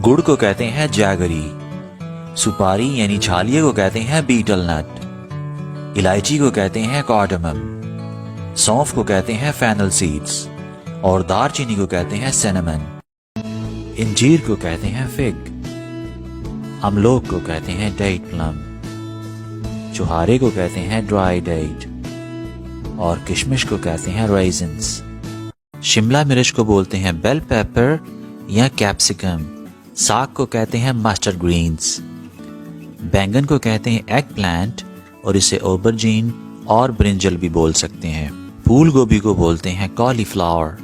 गुड़ को कहते हैं जैगरी, सुपारी यानी छालिये को कहते हैं बीटल नट, इलायची को कहते हैं कार्डमम, सौंफ को कहते हैं फेनल सीड्स और दालचीनी को कहते हैं सिनेमन। इंजीर को कहते हैं फिग, अमलोक को कहते हैं डेट प्लम, चुहारे को कहते हैं ड्राई डेट और किशमिश को कहते हैं रेजिन्स। शिमला मिर्च को बोलते हैं बेल पेपर या कैप्सिकम, साग को कहते हैं मस्टर्ड ग्रीन्स, बैंगन को कहते हैं एग प्लांट और इसे ओबरजीन और ब्रिंजल भी बोल सकते हैं। फूल गोभी को बोलते हैं कॉलीफ्लावर,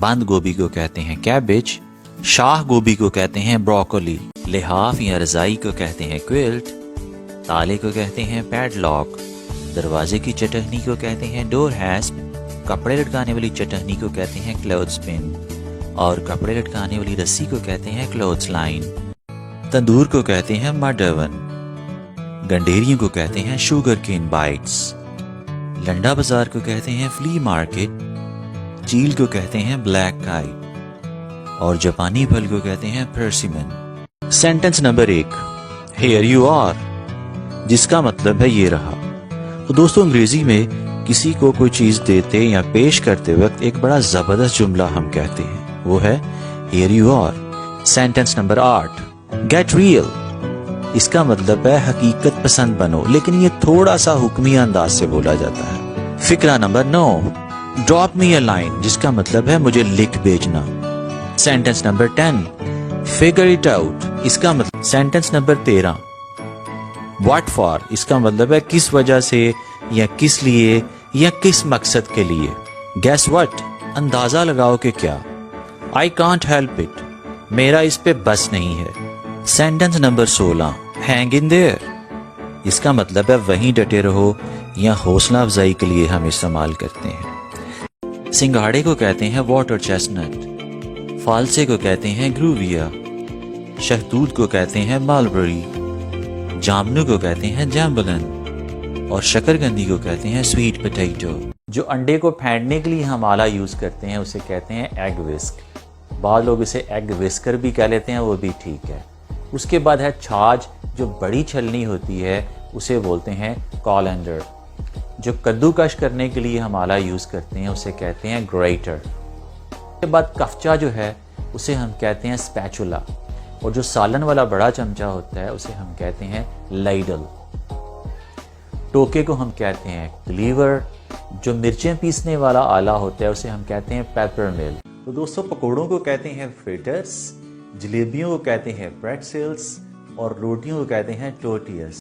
बंद गोभी को कहते हैं कैबेज, शाह गोभी को कहते हैं ब्रोकोली, लिहाफ या रजाई को कहते हैं क्विल्ट, ताले को कहते हैं पैडलॉक, दरवाजे की चटहनी को कहते हैं डोर हैस्प, कपड़े लटकाने वाली चटहनी को कहते हैं क्लोथ्सपिन और कपड़े लटकाने वाली रस्सी को कहते हैं क्लोथ्स लाइन। तंदूर को कहते हैं मड ओवन, गंडेरियों को कहते हैं शुगर केन बाइट्स, लंडा बाजार को कहते हैं फ्ली मार्केट, चील को कहते हैं ब्लैक काइट और जापानी फल को कहते हैं persimmon. Sentence number 1, here you are, जिसका मतलब है ये रहा। तो दोस्तों अंग्रेजी में किसी को कोई चीज देते या पेश करते वक्त एक बड़ा जबरदस्त जुमला हम कहते हैं, वो है here you are. Sentence number 8, get real, इसका मतलब है हकीकत पसंद बनो, लेकिन ये थोड़ा सा हुक्मी अंदाज से बोला जाता है। फिक्रा number 9, drop me a line, जिसका मतलब है मुझे लिख भेजना। Sentence number 10, figure it out, इसका मतलब। सेंटेंस नंबर 13, व्हाट फॉर, इसका मतलब है किस वजह से या किस लिए या किस मकसद के लिए। गेस व्हाट, अंदाजा लगाओ कि क्या। आई कांट हेल्प इट, मेरा इस पे बस नहीं है। Sentence number 16, hang in their, इसका मतलब है वहीं डटे रहो या हौसला अफजाई के लिए हम इस्तेमाल करते हैं। सिंघाड़े को कहते हैं वाटर चेस्टनट, फालसे को कहते हैं ग्रूविया, शहतूत को कहते हैं मालबरी, जामनू को कहते हैं जैम्बलन और शकरकंदी को कहते हैं स्वीट पोटैटो। जो अंडे को फेंटने के लिए हम आला यूज करते हैं उसे कहते हैं एग विस्क, बाद लोग इसे एग विस्कर भी कह लेते हैं, वो भी ठीक है। उसके बाद है छाछ, जो बड़ी छलनी होती है उसे बोलते हैं कॉलेंडर। जो कद्दूकश करने के लिए हम आला यूज करते हैं उसे कहते हैं ग्रेटर। उसके बाद कफचा जो है उसे हम कहते हैं स्पैचुला और जो सालन वाला बड़ा चमचा होता है उसे हम कहते हैं लाइडल। टोके को हम कहते हैं क्लीवर, जो मिर्चें पीसने वाला आला होता है उसे हम कहते हैं पेपर मिल। तो दोस्तों पकोड़ों को कहते हैं फ्रिटर्स, जलेबियों को कहते हैं प्रेटसेल्स और रोटियों को कहते हैं टोर्टियस।